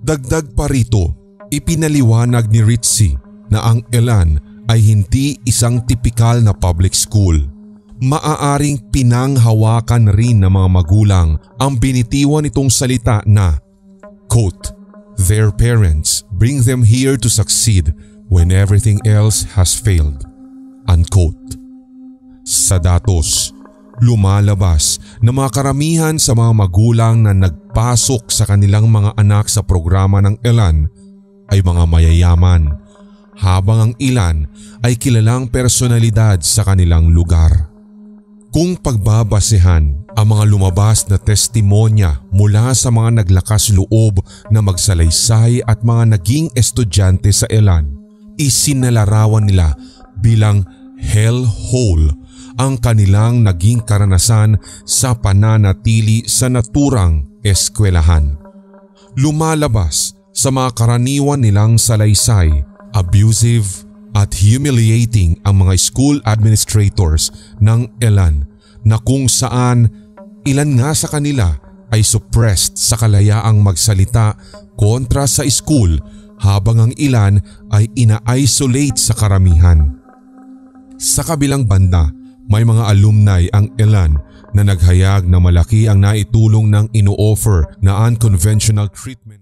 Dagdag pa rito, ipinaliwanag ni Ritzy na ang Elan ay hindi isang tipikal na public school. Maaaring pinanghawakan rin ng mga magulang ang binitiwan nitong salita na, quote, "Their parents bring them here to succeed when everything else has failed." Unquote. Sa datos, lumalabas na mga karamihan sa mga magulang na nagpasok sa kanilang mga anak sa programa ng Elan ay mga mayayaman, habang ang ilan ay kilalang personalidad sa kanilang lugar. Kung pagbabasehan ang mga lumabas na testimonya mula sa mga naglakas loob na magsalaysay at mga naging estudyante sa Elan, isinalarawan nila bilang hellhole ang kanilang naging karanasan sa pananatili sa naturang eskwelahan. Lumalabas sa mga karaniwan nilang salaysay, abusive at humiliating ang mga school administrators ng Elan na kung saan ilan nga sa kanila ay suppressed sa kalayaang magsalita kontra sa school habang ang ilan ay ina-isolate sa karamihan. Sa kabilang banda, may mga alumni ang Elan na naghayag na malaki ang naitulong ng ino-offer na unconventional treatment